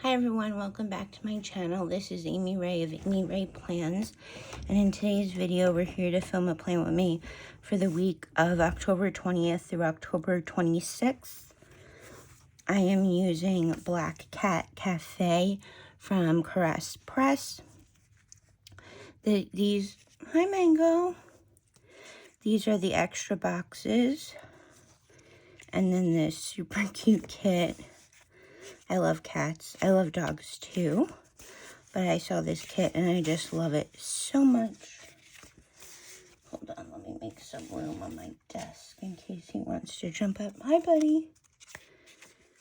Hi everyone, welcome back to my channel. This is Amy Ray of Amy Ray Plans, and in today's video we're here to film a plan with me for the week of October 20th through October 26th. I am using Black Cat Cafe from Caress Press. Hi Mango. These are the extra boxes, and then this super cute kit. I love cats. I love dogs too. But I saw this kit and I just love it so much. Hold on, let me make some room on my desk in case he wants to jump up. Hi, buddy.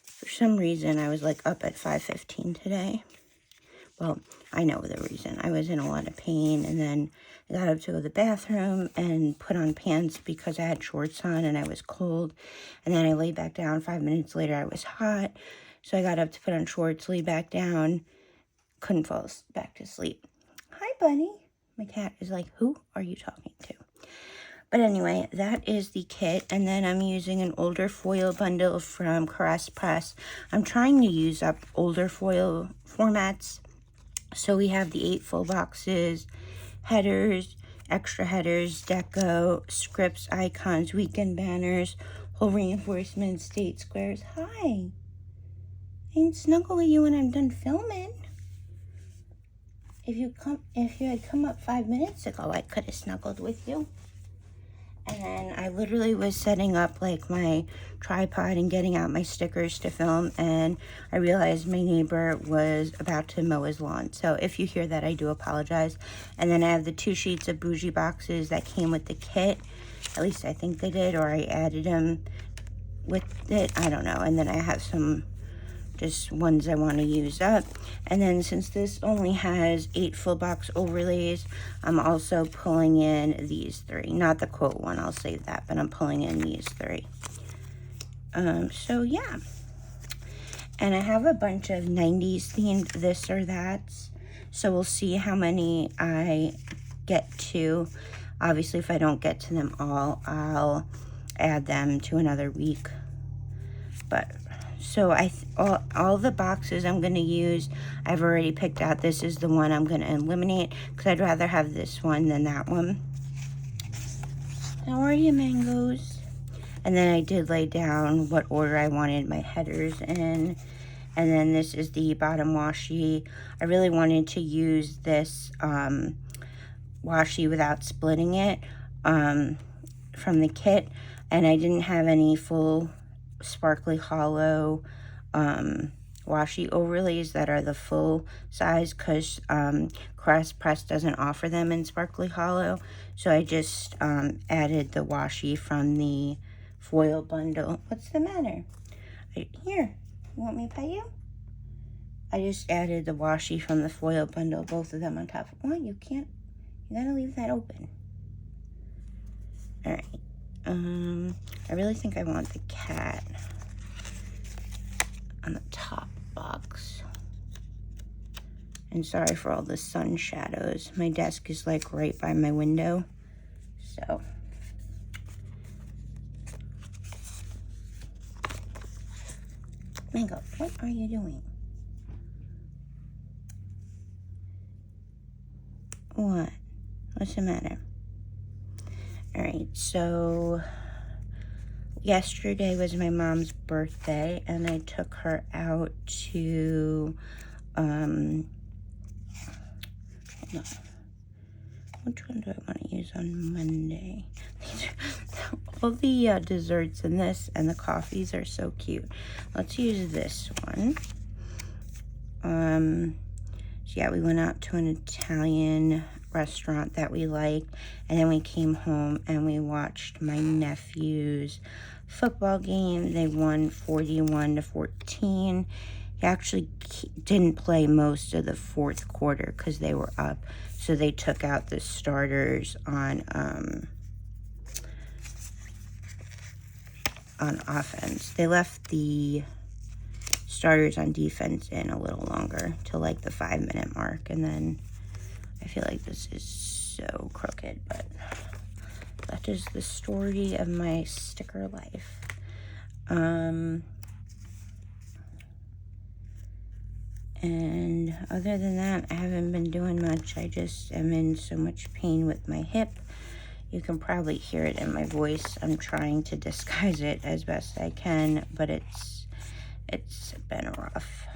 For some reason, I was like up at 5:15 today. Well, I know the reason. I was in a lot of pain, and then I got up to go to the bathroom and put on pants because I had shorts on and I was cold. And then I laid back down. 5 minutes later, I was hot. So I got up to put on shorts, lay back down, couldn't fall back to sleep. Hi, buddy. My cat is like, who are you talking to? But anyway, that is the kit. And then I'm using an older foil bundle from Caress Press. I'm trying to use up older foil formats. So we have the 8 full boxes, headers, extra headers, deco, scripts, icons, weekend banners, whole reinforcements, state squares. Hi. I can snuggle with you when I'm done filming. If you had come up 5 minutes ago, I could have snuggled with you. And then I literally was setting up like my tripod and getting out my stickers to film, and I realized my neighbor was about to mow his lawn. So if you hear that, I do apologize. And then I have the 2 sheets of bougie boxes that came with the kit. At least I think they did, or I added them with it. I don't know. And then I have some just ones I want to use up. And then since this only has 8 full box overlays, I'm also pulling in these 3. Not the quote one, I'll save that, but I'm pulling in these 3. So yeah. And I have a bunch of 90s themed this or that's. So we'll see how many I get to. Obviously, if I don't get to them all, I'll add them to another week. But so all the boxes I'm going to use, I've already picked out. This is the one I'm going to eliminate because I'd rather have this one than that one. How are you, mangoes? And then I did lay down what order I wanted my headers in. And then this is the bottom washi. I really wanted to use this washi without splitting it from the kit. And I didn't have any full sparkly hollow washi overlays that are the full size because Caress Press doesn't offer them in sparkly hollow. So I just added the washi from the foil bundle. What's the matter? Here, you want me to pet you? I just added the washi from the foil bundle, both of them on top. Well, you can't, you gotta leave that open. All right. I really think I want the cat on the top box. And sorry for all the sun shadows. My desk is like right by my window. So. Mango, what are you doing? What? What's the matter? Alright, so yesterday was my mom's birthday, and I took her out to, hold on. Which one do I want to use on Monday? All the desserts in this and the coffees are so cute. Let's use this one. So yeah, we went out to an Italian restaurant that we liked, and then we came home and we watched my nephew's football game. They won 41-14. He actually didn't play most of the 4th quarter because they were up, so they took out the starters on offense. They left the starters on defense in a little longer, till like the 5-minute mark, and then I feel like this is so crooked, but that is the story of my sticker life. And other than that, I haven't been doing much. I just am in so much pain with my hip. You can probably hear it in my voice. I'm trying to disguise it as best I can, but it's been rough.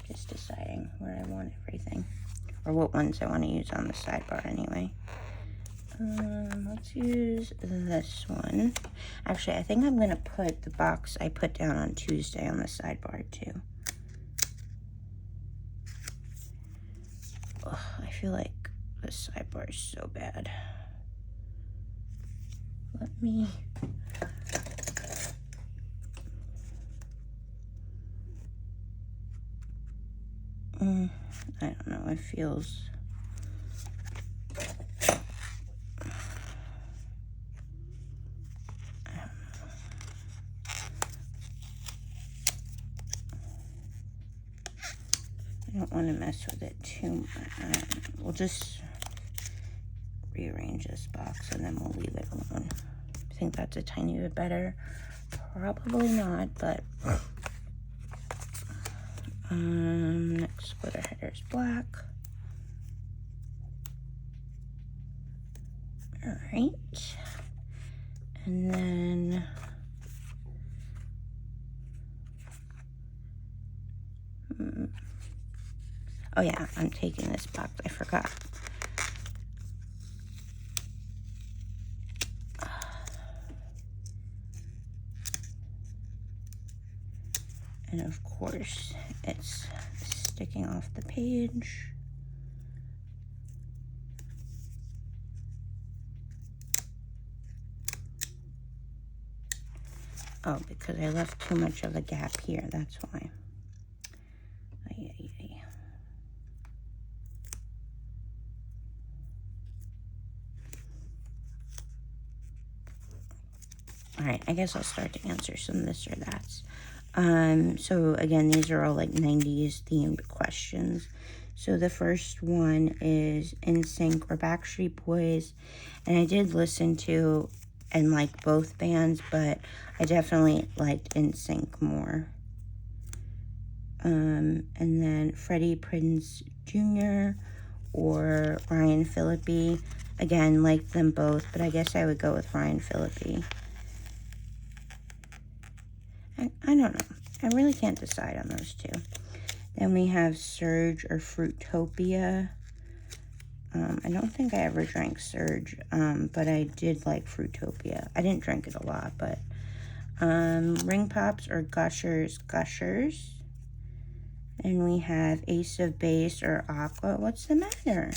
Just deciding where I want everything, or what ones I want to use on the sidebar anyway. Let's use this one. Actually, I think I'm going to put the box I put down on Tuesday on the sidebar too. Ugh, I feel like this sidebar is so bad. Let me... I don't know, it feels... I don't want to mess with it too much. We'll just rearrange this box and then we'll leave it alone. I think that's a tiny bit better. Probably not, but next footer header is black. All right, and then oh yeah, I'm taking this box. I forgot. And of course, it's sticking off the page. Oh, because I left too much of a gap here, that's why. All right, I guess I'll start to answer some this or that's. So again, these are all like 90s themed questions. So the first one is NSYNC or Backstreet Boys. And I did listen to and like both bands, but I definitely liked NSYNC more. And then Freddie Prinze Jr. or Ryan Phillippe. Again, liked them both, but I guess I would go with Ryan Phillippe. I don't know. I really can't decide on those two. Then we have Surge or Fruitopia. I don't think I ever drank Surge, but I did like Fruitopia. I didn't drink it a lot, but Ring Pops or Gushers. And we have Ace of Base or Aqua. What's the matter?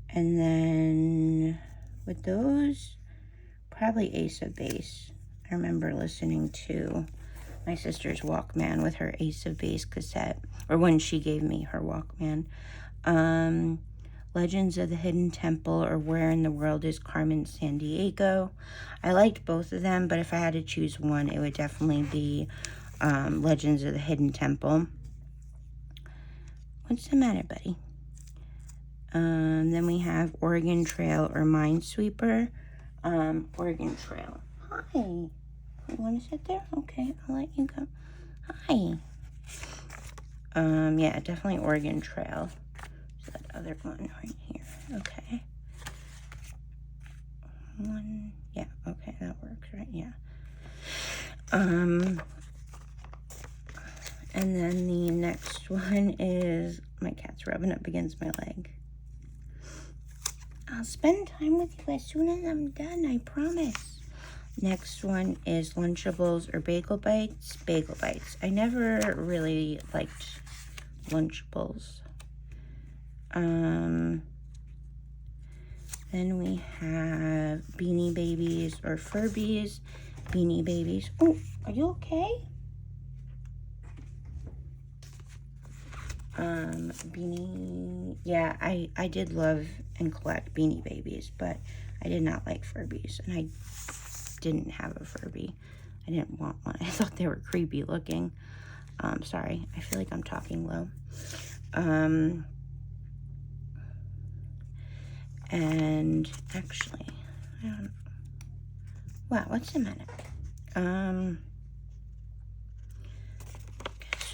And then with those, probably Ace of Base. I remember listening to my sister's Walkman with her Ace of Base cassette, or when she gave me her Walkman. Legends of the Hidden Temple or Where in the World is Carmen Sandiego. I liked both of them, but if I had to choose one, it would definitely be Legends of the Hidden Temple. What's the matter, buddy? Then we have Oregon Trail or Minesweeper. Oregon Trail. Hi. You want to sit there? Okay, I'll let you go. Hi. Yeah, definitely Oregon Trail. So that other one right here. Okay. One. Yeah, okay, that works, right? Yeah. And then the next one is, my cat's rubbing up against my leg. I'll spend time with you as soon as I'm done, I promise. Next one is Lunchables or Bagel Bites. Bagel Bites. I never really liked Lunchables. Then we have Beanie Babies or Furbies. Beanie Babies. Oh, are you okay? Beanie, yeah, I did love and collect Beanie Babies, but I did not like Furbies, and I didn't have a Furby. I didn't want one. I thought they were creepy looking. Sorry, I feel like I'm talking low. And actually, Wow, what's the matter? Guess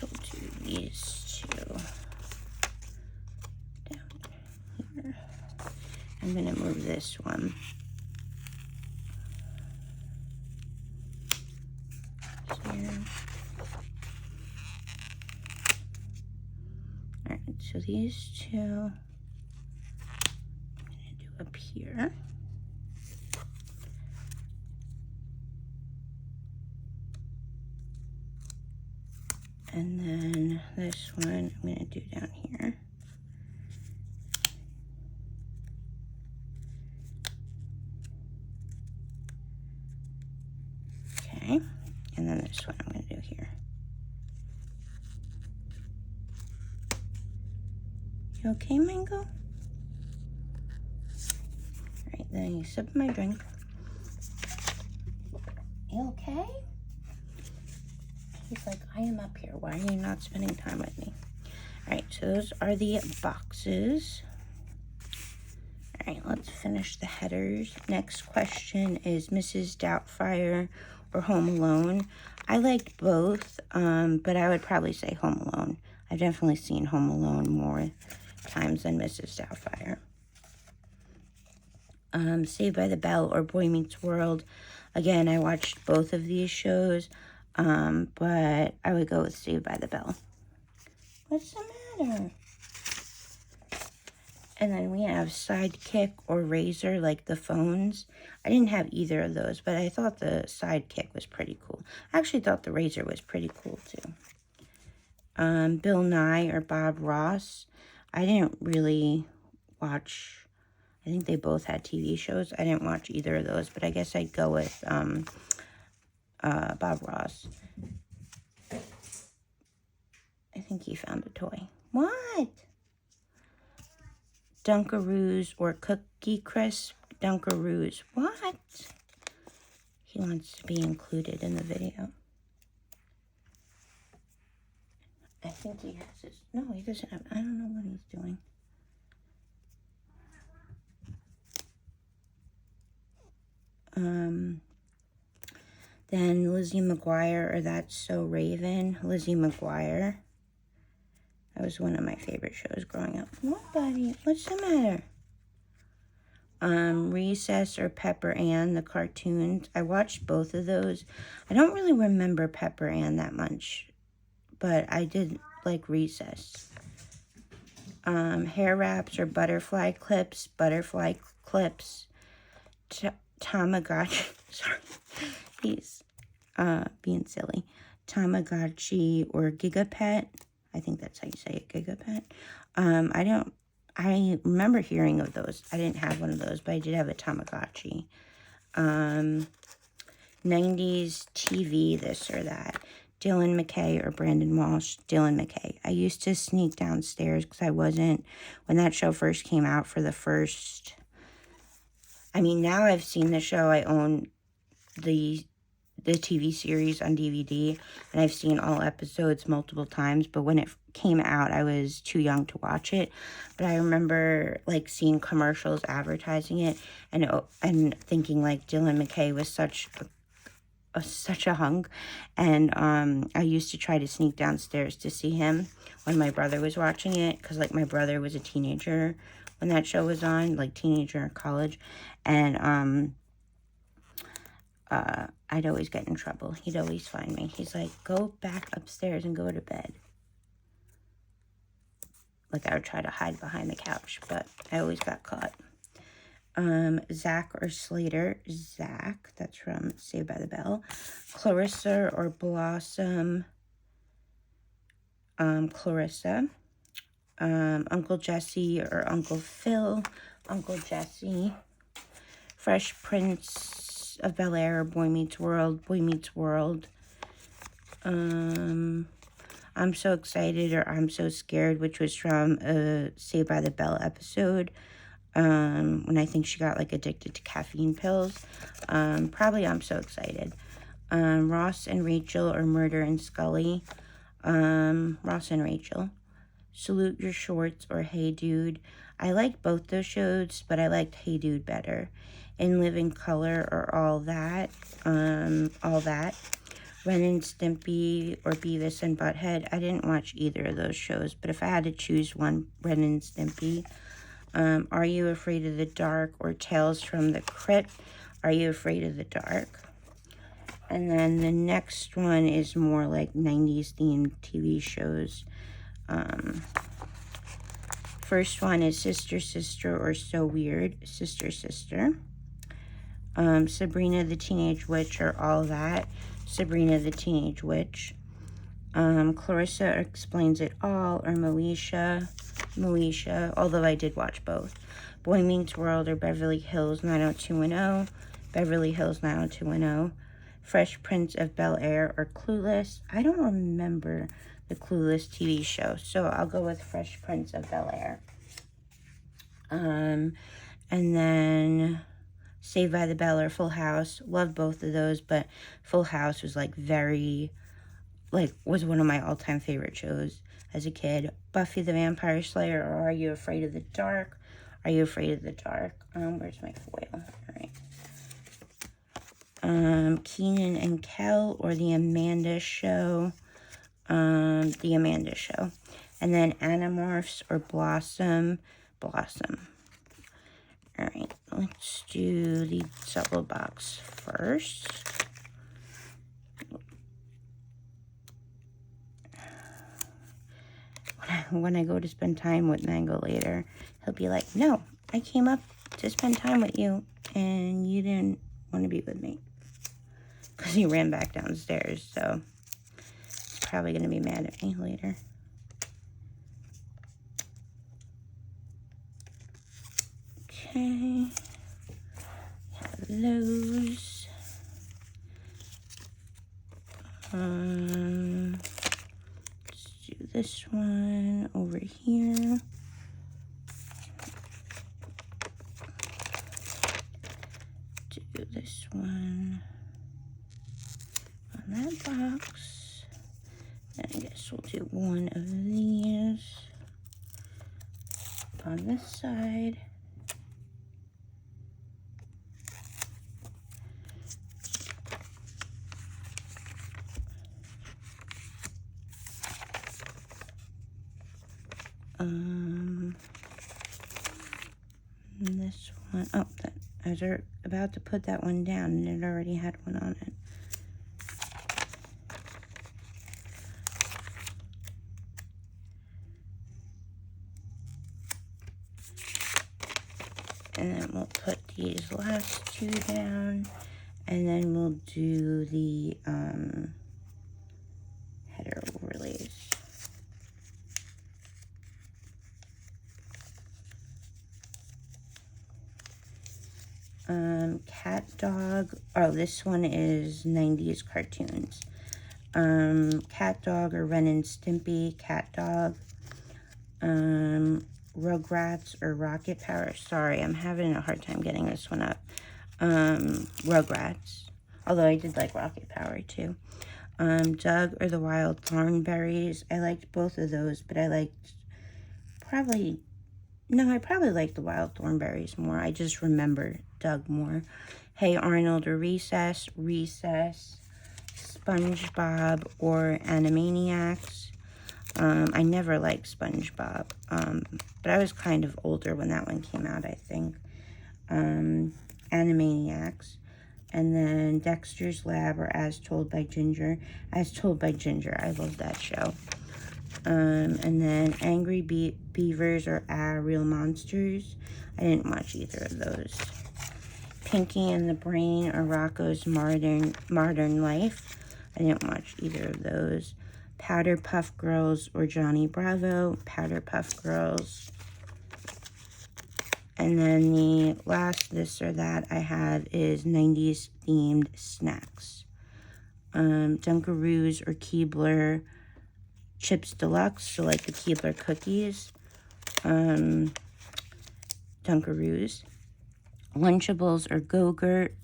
we'll do these two down here. I'm gonna move this one. Here. Alright, so these two I'm gonna do up here. And then this one I'm going to do down here. Okay. And then this one I'm going to do here. You okay, Mango? All right, then you sip my drink. You okay? He's like, I am up here. Why are you not spending time with me? All right, so those are the boxes. All right, let's finish the headers. Next question is Mrs. Doubtfire or Home Alone. I liked both, but I would probably say Home Alone. I've definitely seen Home Alone more times than Mrs. Doubtfire. Saved by the Bell or Boy Meets World. Again, I watched both of these shows. But I would go with Saved by the Bell. What's the matter? And then we have Sidekick or Razor, like the phones. I didn't have either of those, but I thought the Sidekick was pretty cool. I actually thought the Razor was pretty cool too. Bill Nye or Bob Ross. I didn't really watch. I think they both had TV shows. I didn't watch either of those, but I guess I'd go with Bob Ross. I think he found a toy. What? Dunkaroos or Cookie Crisp. Dunkaroos. What? He wants to be included in the video. I think he has his... No, he doesn't have... I don't know what he's doing. Then Lizzie McGuire or That's So Raven. Lizzie McGuire. That was one of my favorite shows growing up. What, buddy? What's the matter? Recess or Pepper Ann, the cartoons. I watched both of those. I don't really remember Pepper Ann that much, but I did like Recess. Hair wraps or butterfly clips. Butterfly clips. Tamagotchi. Sorry. He's being silly. Tamagotchi or Gigapet. I think that's how you say it, Gigapet. I remember hearing of those. I didn't have one of those, but I did have a Tamagotchi. 90s TV, this or that. Dylan McKay or Brandon Walsh. Dylan McKay. I used to sneak downstairs because I wasn't, when that show first came out for the first, I mean, now I've seen the show. I own the TV series on DVD, and I've seen all episodes multiple times, but when it came out, I was too young to watch it. But I remember, like, seeing commercials advertising it, and thinking, like, Dylan McKay was such a hunk, and I used to try to sneak downstairs to see him when my brother was watching it, because, like, my brother was a teenager when that show was on, like, teenager in college, and I'd always get in trouble. He'd always find me. He's like, go back upstairs and go to bed. Like, I would try to hide behind the couch, but I always got caught. Zach or Slater. Zach, that's from Saved by the Bell. Clarissa or Blossom. Clarissa. Uncle Jesse or Uncle Phil. Uncle Jesse. Fresh Prince of Bel-Air or Boy Meets World. Boy Meets World. I'm So Excited or I'm So Scared, which was from a Saved by the Bell episode. When I think she got, like, addicted to caffeine pills. Probably I'm So Excited. Ross and Rachel or Murder and Scully. Ross and Rachel. Salute Your Shorts or Hey Dude. I liked both those shows, but I liked Hey Dude better. In Living Color or All That. Ren and Stimpy or Beavis and Butthead. I didn't watch either of those shows, but if I had to choose one, Ren and Stimpy. Are You Afraid of the Dark or Tales from the Crypt? Are You Afraid of the Dark? And then the next one is more like 90s themed TV shows. First one is Sister Sister or So Weird. Sister Sister. Sabrina the Teenage Witch or All That. Sabrina the Teenage Witch. Clarissa Explains It All or Moesha, although I did watch both. Boy Meets World or Beverly Hills 90210. Beverly Hills 90210. Fresh Prince of Bel-Air or Clueless. I don't remember the Clueless TV show, so I'll go with Fresh Prince of Bel-Air. And then Saved by the Bell or Full House. Love both of those, but Full House was like was one of my all-time favorite shows as a kid. Buffy the Vampire Slayer or Are You Afraid of the Dark? Are You Afraid of the Dark? Where's my foil? All right. Keenan and Kel or The Amanda Show. The Amanda Show. And then Animorphs or Blossom. Blossom. All right, let's do the double box first. When I go to spend time with Mango later, he'll be like, no, I came up to spend time with you, and you didn't want to be with me. Because he ran back downstairs, so he's probably going to be mad at me later. Okay, have those. Let's do this one over here. Do this one on that box. And I guess we'll do one of these on this side. This one, oh, I was about to put that one down and it already had one on it. And then we'll put these last two down, and then we'll do the header overlays. Cat Dog. Oh, this one is 90s cartoons. Cat Dog or Ren and Stimpy. Cat Dog. Rugrats or Rocket Power. Sorry, I'm having a hard time getting this one up. Rugrats. Although I did like Rocket Power too. Doug or the Wild Thornberries. I liked both of those, but I probably liked the Wild Thornberries more. I just remember Doug more. Hey Arnold or Recess. SpongeBob or Animaniacs. I never liked SpongeBob, but I was kind of older when that one came out, I think. Animaniacs. And then Dexter's Lab or As Told by Ginger. As Told by Ginger. I love that show. And then Angry Beavers or Real Monsters. I didn't watch either of those. Pinky and the Brain or Rocco's Modern Life. I didn't watch either of those. Powder Puff Girls or Johnny Bravo. Powder Puff Girls. And then the last this or that I have is 90s themed snacks. Dunkaroos or Keebler Chips Deluxe, so like the Keebler cookies. Dunkaroos. Lunchables or Go-Gurt.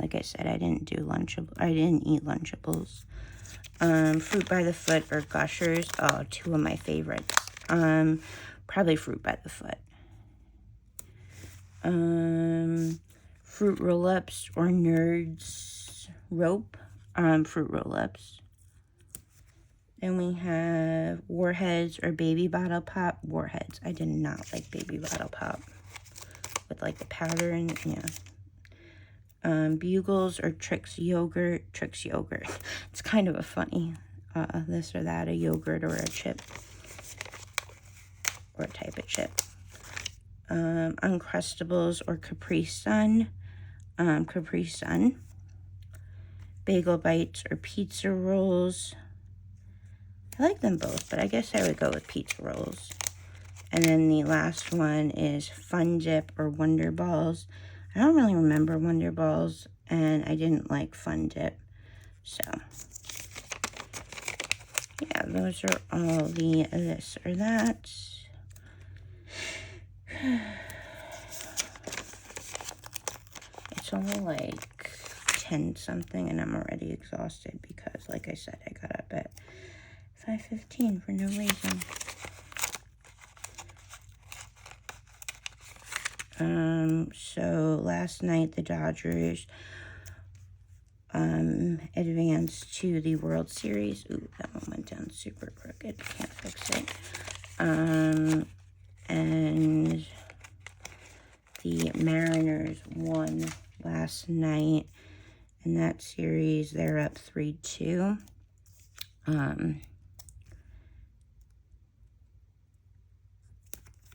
Like I said, I didn't eat Lunchables. Fruit by the Foot or Gushers. Oh, two of my favorites. Probably Fruit by the Foot. Fruit Roll-Ups or Nerds Rope Fruit Roll-Ups. Then we have Warheads or Baby Bottle Pop. Warheads. I did not like Baby Bottle Pop with like the powder and yeah. Bugles or Trix Yogurt. Trix Yogurt. It's kind of a funny this or that, a yogurt or a chip. Or a type of chip. Uncrustables or Capri Sun. Capri Sun. Bagel Bites or Pizza Rolls. I like them both, but I guess I would go with Pizza Rolls. And then the last one is Fun Dip or Wonder Balls. I don't really remember Wonder Balls, and I didn't like Fun Dip. So, yeah, those are all the this or that. It's only like 10 something and I'm already exhausted because, like I said, I got up at 5:15 for no reason. So last night the Dodgers advanced to the World Series. Ooh, that one went down super crooked. Can't fix it. And the Mariners won last night. In that series, they're up 3-2.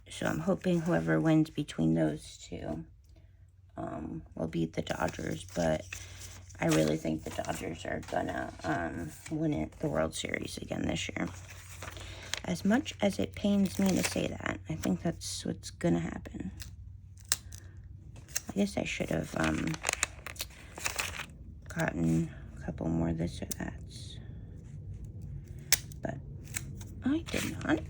So I'm hoping whoever wins between those two will beat the Dodgers. But I really think the Dodgers are gonna win the World Series again this year. As much as it pains me to say that, I think that's what's gonna happen. I guess I should have gotten a couple more this or that's, but I did not.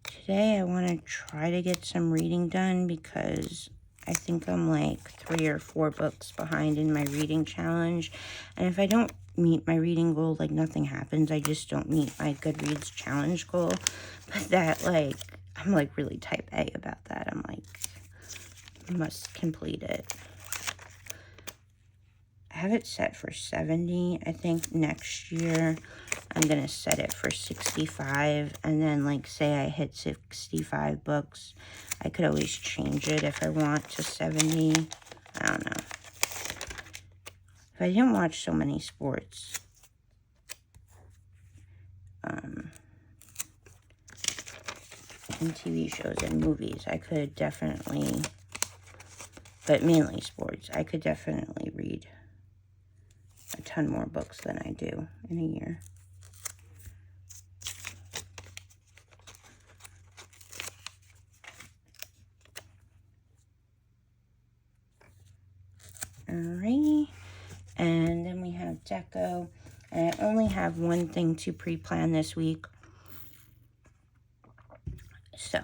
Today I want to try to get some reading done because I think I'm like 3 or 4 books behind in my reading challenge. And if I don't meet my reading goal, like nothing happens. I just don't meet my Goodreads challenge goal. But that, like, I'm like really type A about that. I'm like, must complete it. I have it set for 70. I think next year I'm going to set it for 65. And then, like, say I hit 65 books, I could always change it if I want to 70. I don't know. If I didn't watch so many sports, and TV shows and movies, I could definitely, but mainly sports, I could definitely read a ton more books than I do in a year. Alrighty, and then we have Deco, and I only have one thing to pre-plan this week. So,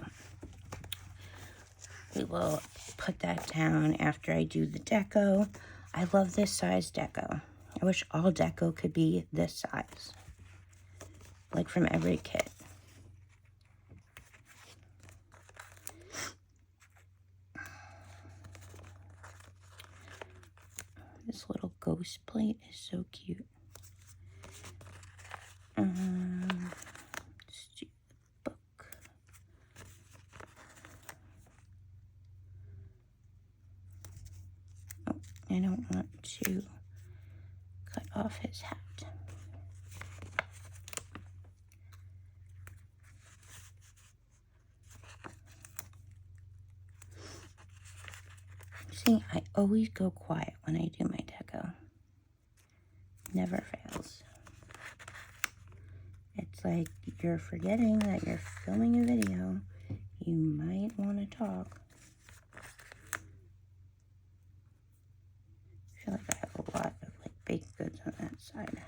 we will put that down after I do the Deco. I love this size Deco. I wish all Deco could be this size. Like from every kit. This little ghost plate is so cute. Let's do the book. Oh, I don't want to cut off his hat. See, I always go quiet when I do my Deco. Never fails. It's like you're forgetting that you're filming a video. You might want to talk. I feel like I have a lot of like baked goods on that side.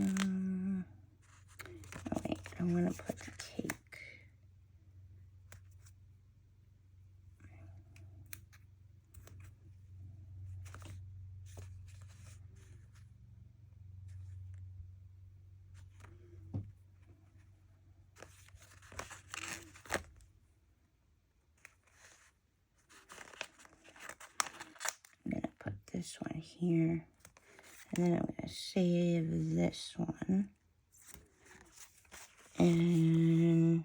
Oh wait, I want to put the cake. I'm going to put this one here. And then I'm going to save this one. And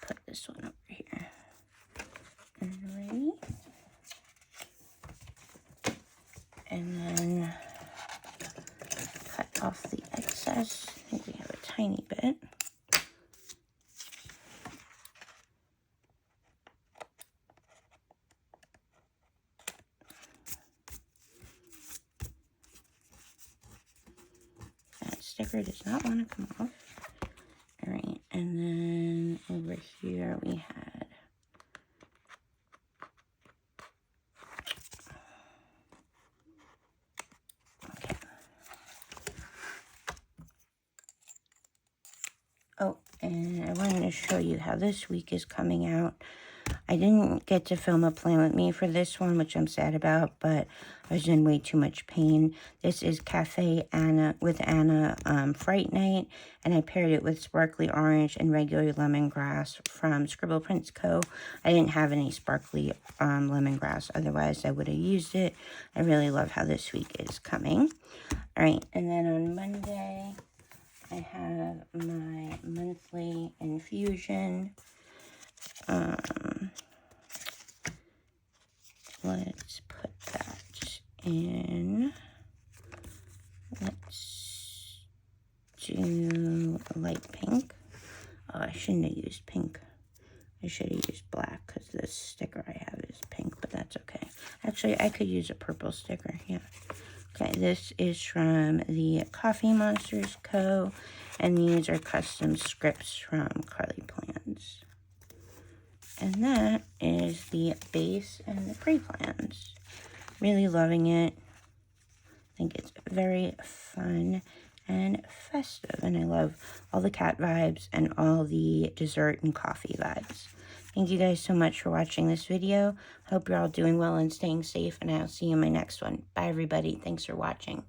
put this one over here. Alrighty. And then cut off the excess. I think we have a tiny bit. That sticker does not want to come off. Alright, and then over here we had oh, and I wanted to show you how this week is coming out. I didn't get to film a Plan With Me for this one, which I'm sad about, but I was in way too much pain. This is Cafe Anna with Anna Fright Night, and I paired it with Sparkly Orange and regular lemongrass from Scribble Prints Co. I didn't have any sparkly lemongrass, otherwise I would have used it. I really love how this week is coming. All right, and then on Monday, I have my monthly infusion. Let's put that in. Let's do light pink. Oh, I shouldn't have used pink. I should have used black because this sticker I have is pink, but that's okay. Actually, I could use a purple sticker, yeah. Okay, this is from the Coffee Monsters Co. And these are custom scripts from Carly Plans. And that is the base and the pre-plans. Really loving it. I think it's very fun and festive. And I love all the cat vibes and all the dessert and coffee vibes. Thank you guys so much for watching this video. Hope you're all doing well and staying safe. And I'll see you in my next one. Bye, everybody. Thanks for watching.